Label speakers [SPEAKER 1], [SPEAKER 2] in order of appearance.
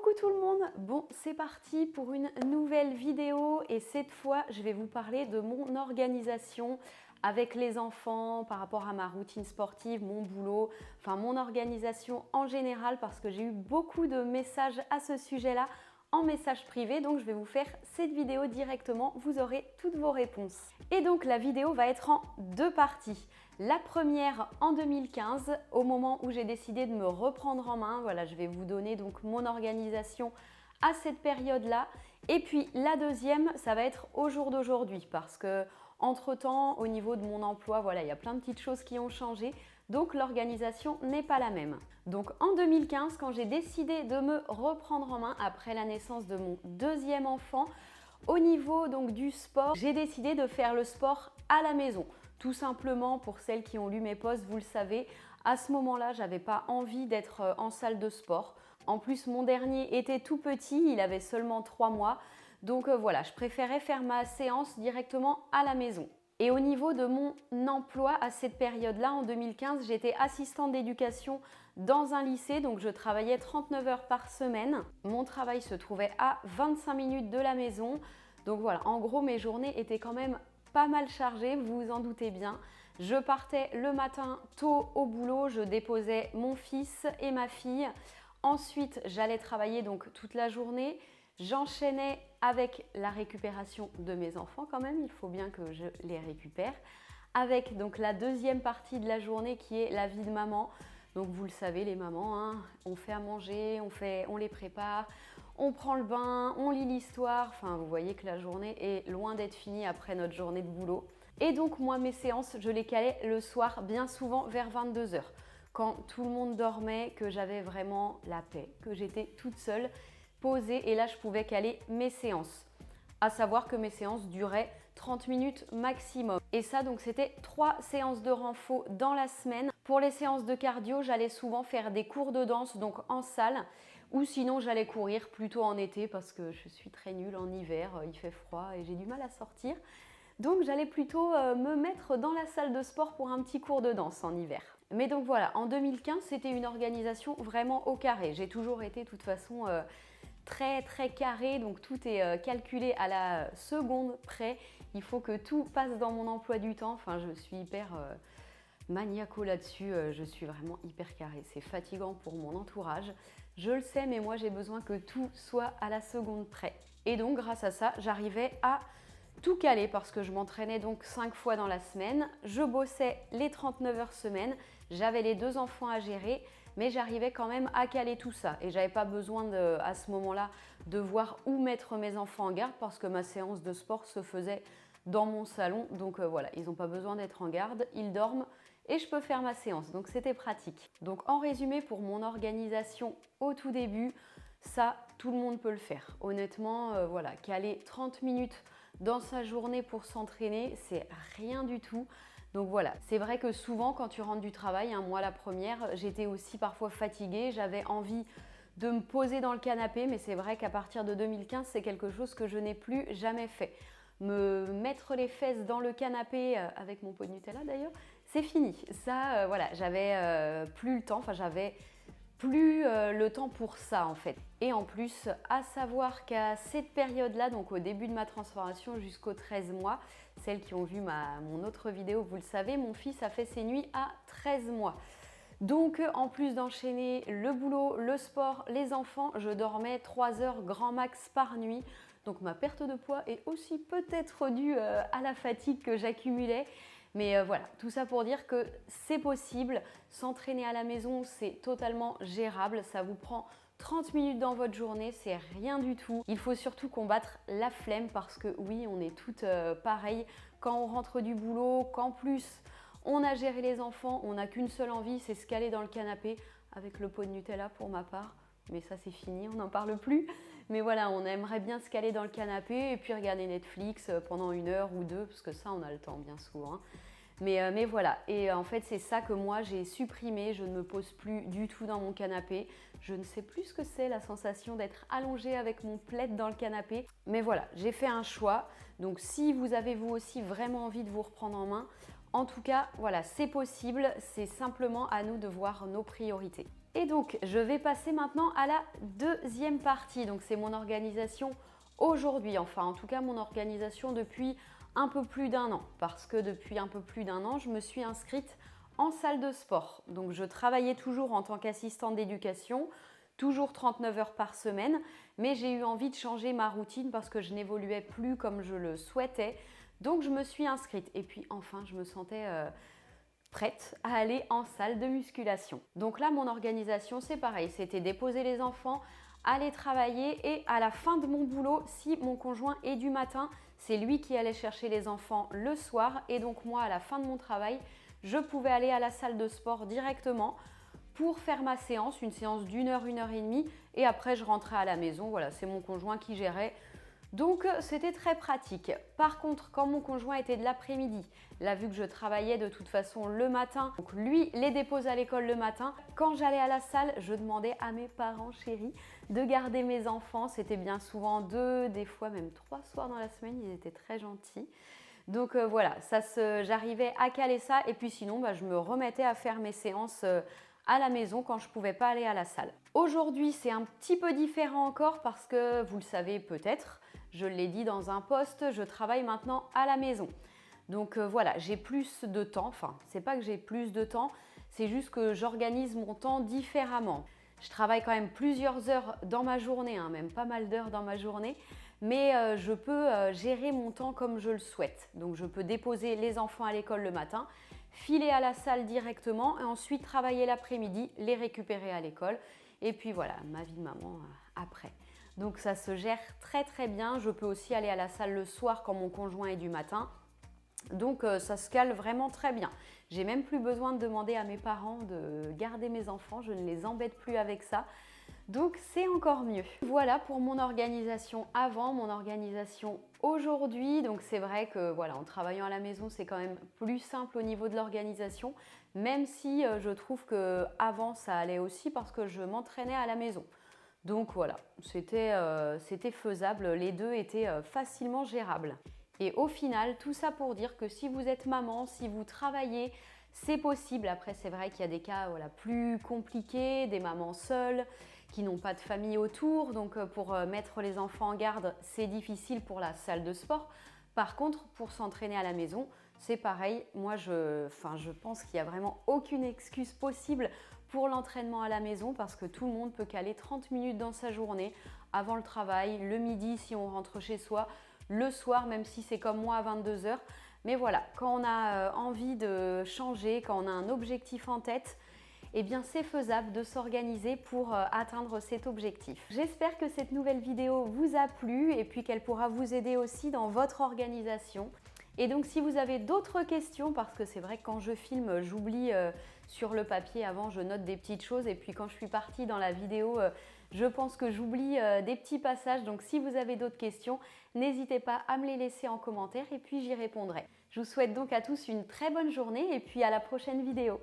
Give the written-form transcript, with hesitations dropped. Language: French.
[SPEAKER 1] Coucou tout le monde. Bon, c'est parti pour une nouvelle vidéo et cette fois, je vais vous parler de mon organisation avec les enfants par rapport à ma routine sportive, mon boulot, enfin mon organisation en général parce que j'ai eu beaucoup de messages à ce sujet-là en message privé, donc je vais vous faire cette vidéo directement, vous aurez toutes vos réponses. Et donc la vidéo va être en deux parties. La première en 2015, au moment où j'ai décidé de me reprendre en main, voilà, je vais vous donner donc mon organisation à cette période-là. Et puis la deuxième, ça va être au jour d'aujourd'hui parce que entre-temps, au niveau de mon emploi, voilà, il y a plein de petites choses qui ont changé. Donc l'organisation n'est pas la même. Donc en 2015, quand j'ai décidé de me reprendre en main après la naissance de mon deuxième enfant, au niveau donc du sport, j'ai décidé de faire le sport à la maison. Tout simplement, pour celles qui ont lu mes posts, vous le savez, à ce moment-là, j'avais pas envie d'être en salle de sport. En plus, mon dernier était tout petit, il avait seulement 3 mois. Donc voilà, je préférais faire ma séance directement à la maison. Et au niveau de mon emploi à cette période-là, en 2015, j'étais assistante d'éducation dans un lycée, donc je travaillais 39 heures par semaine. Mon travail se trouvait à 25 minutes de la maison. Donc voilà, en gros, mes journées étaient quand même pas mal chargées, vous vous en doutez bien. Je partais le matin tôt au boulot, je déposais mon fils et ma fille. Ensuite, j'allais travailler donc toute la journée. J'enchaînais avec la récupération de mes enfants quand même, il faut bien que je les récupère. Avec donc la deuxième partie de la journée qui est la vie de maman. Donc vous le savez les mamans, hein, on fait à manger, on les prépare, on prend le bain, on lit l'histoire. Enfin vous voyez que la journée est loin d'être finie après notre journée de boulot. Et donc moi mes séances, je les calais le soir bien souvent vers 22 heures. Quand tout le monde dormait, que j'avais vraiment la paix, que j'étais toute seule, posée et là je pouvais caler mes séances. À savoir que mes séances duraient 30 minutes maximum. Et ça donc c'était 3 séances de renfo dans la semaine. Pour les séances de cardio, j'allais souvent faire des cours de danse donc en salle ou sinon j'allais courir plutôt en été parce que je suis très nulle en hiver, il fait froid et j'ai du mal à sortir. Donc j'allais plutôt me mettre dans la salle de sport pour un petit cours de danse en hiver. Mais donc voilà, en 2015, c'était une organisation vraiment au carré. J'ai toujours été de toute façon très carré, donc tout est calculé à la seconde près. Il faut que tout passe dans mon emploi du temps. Enfin, je suis hyper maniaco là-dessus, je suis vraiment hyper carré. C'est fatigant pour mon entourage, je le sais, mais moi j'ai besoin que tout soit à la seconde près. Et donc grâce à ça, j'arrivais à tout caler parce que je m'entraînais donc 5 fois dans la semaine, je bossais les 39 heures semaine, j'avais les 2 enfants à gérer, mais j'arrivais quand même à caler tout ça et j'avais pas besoin à ce moment-là de voir où mettre mes enfants en garde parce que ma séance de sport se faisait dans mon salon, donc voilà, ils n'ont pas besoin d'être en garde, ils dorment et je peux faire ma séance, donc c'était pratique. Donc en résumé, pour mon organisation au tout début, ça, tout le monde peut le faire. Honnêtement, voilà, caler 30 minutes dans sa journée pour s'entraîner, c'est rien du tout. Donc voilà, c'est vrai que souvent quand tu rentres du travail, hein, moi la première, j'étais aussi parfois fatiguée, j'avais envie de me poser dans le canapé, mais c'est vrai qu'à partir de 2015, c'est quelque chose que je n'ai plus jamais fait. Me mettre les fesses dans le canapé avec mon pot de Nutella d'ailleurs, c'est fini. Ça, voilà, j'avais plus le temps, enfin j'avais plus le temps pour ça en fait. Et en plus, à savoir qu'à cette période-là, donc au début de ma transformation jusqu'aux 13 mois, celles qui ont vu mon autre vidéo, vous le savez, mon fils a fait ses nuits à 13 mois. Donc en plus d'enchaîner le boulot, le sport, les enfants, je dormais 3 heures grand max par nuit. Donc ma perte de poids est aussi peut-être due à la fatigue que j'accumulais. Mais voilà, tout ça pour dire que c'est possible. S'entraîner à la maison, c'est totalement gérable. Ça vous prend 30 minutes dans votre journée, c'est rien du tout. Il faut surtout combattre la flemme parce que oui, on est toutes pareilles. Quand on rentre du boulot, qu'en plus on a géré les enfants, on n'a qu'une seule envie, c'est se caler dans le canapé avec le pot de Nutella pour ma part. Mais ça c'est fini, on n'en parle plus. Mais voilà, on aimerait bien se caler dans le canapé et puis regarder Netflix pendant 1 heure ou 2, parce que ça on a le temps bien souvent. Hein. Mais voilà, et en fait c'est ça que moi j'ai supprimé, je ne me pose plus du tout dans mon canapé. Je ne sais plus ce que c'est la sensation d'être allongée avec mon plaid dans le canapé. Mais voilà, j'ai fait un choix. Donc si vous avez vous aussi vraiment envie de vous reprendre en main, en tout cas, voilà, c'est possible, c'est simplement à nous de voir nos priorités. Et donc, je vais passer maintenant à la deuxième partie. Donc, c'est mon organisation aujourd'hui. Enfin, en tout cas, mon organisation depuis un peu plus d'un an. Parce que depuis un peu plus d'un an, je me suis inscrite en salle de sport. Donc, je travaillais toujours en tant qu'assistante d'éducation, toujours 39 heures par semaine. Mais j'ai eu envie de changer ma routine parce que je n'évoluais plus comme je le souhaitais. Donc, je me suis inscrite. Et puis, enfin, je me sentais prête à aller en salle de musculation. Donc là, mon organisation, c'est pareil. C'était déposer les enfants, aller travailler et à la fin de mon boulot, si mon conjoint est du matin, c'est lui qui allait chercher les enfants le soir. Et donc moi, à la fin de mon travail, je pouvais aller à la salle de sport directement pour faire ma séance, une séance d'1 heure, 1 heure et demie. Et après, je rentrais à la maison. Voilà, c'est mon conjoint qui gérait. Donc, c'était très pratique. Par contre, quand mon conjoint était de l'après-midi, là, vu que je travaillais de toute façon le matin, donc lui les dépose à l'école le matin. Quand j'allais à la salle, je demandais à mes parents chéris de garder mes enfants. C'était bien souvent 2, des fois même 3 soirs dans la semaine. Ils étaient très gentils. Donc voilà, j'arrivais à caler ça. Et puis sinon, je me remettais à faire mes séances à la maison quand je ne pouvais pas aller à la salle. Aujourd'hui, c'est un petit peu différent encore parce que vous le savez peut-être, je l'ai dit dans un post, je travaille maintenant à la maison. Donc voilà, j'ai plus de temps. Enfin, c'est pas que j'ai plus de temps, c'est juste que j'organise mon temps différemment. Je travaille quand même plusieurs heures dans ma journée, même pas mal d'heures dans ma journée, mais je peux gérer mon temps comme je le souhaite. Donc je peux déposer les enfants à l'école le matin, filer à la salle directement et ensuite travailler l'après-midi, les récupérer à l'école. Et puis voilà, ma vie de maman après. Donc ça se gère très très bien. Je peux aussi aller à la salle le soir quand mon conjoint est du matin. Donc ça se cale vraiment très bien. J'ai même plus besoin de demander à mes parents de garder mes enfants. Je ne les embête plus avec ça. Donc c'est encore mieux. Voilà pour mon organisation avant, mon organisation aujourd'hui. Donc c'est vrai que voilà, en travaillant à la maison, c'est quand même plus simple au niveau de l'organisation, même si je trouve que avant ça allait aussi parce que je m'entraînais à la maison. Donc voilà, c'était faisable, les deux étaient facilement gérables. Et au final, tout ça pour dire que si vous êtes maman, si vous travaillez, c'est possible. Après, c'est vrai qu'il y a des cas plus compliqués, des mamans seules qui n'ont pas de famille autour. Donc, pour mettre les enfants en garde, c'est difficile pour la salle de sport. Par contre, pour s'entraîner à la maison, c'est pareil. Moi, je pense qu'il n'y a vraiment aucune excuse possible pour l'entraînement à la maison parce que tout le monde peut caler 30 minutes dans sa journée avant le travail, le midi si on rentre chez soi, le soir, même si c'est comme moi à 22 heures. Mais voilà, quand on a envie de changer, quand on a un objectif en tête, eh bien c'est faisable de s'organiser pour atteindre cet objectif. J'espère que cette nouvelle vidéo vous a plu et puis qu'elle pourra vous aider aussi dans votre organisation. Et donc si vous avez d'autres questions, parce que c'est vrai que quand je filme, j'oublie sur le papier avant, je note des petites choses et puis quand je suis partie dans la vidéo, je pense que j'oublie des petits passages. Donc si vous avez d'autres questions, n'hésitez pas à me les laisser en commentaire et puis j'y répondrai. Je vous souhaite donc à tous une très bonne journée et puis à la prochaine vidéo.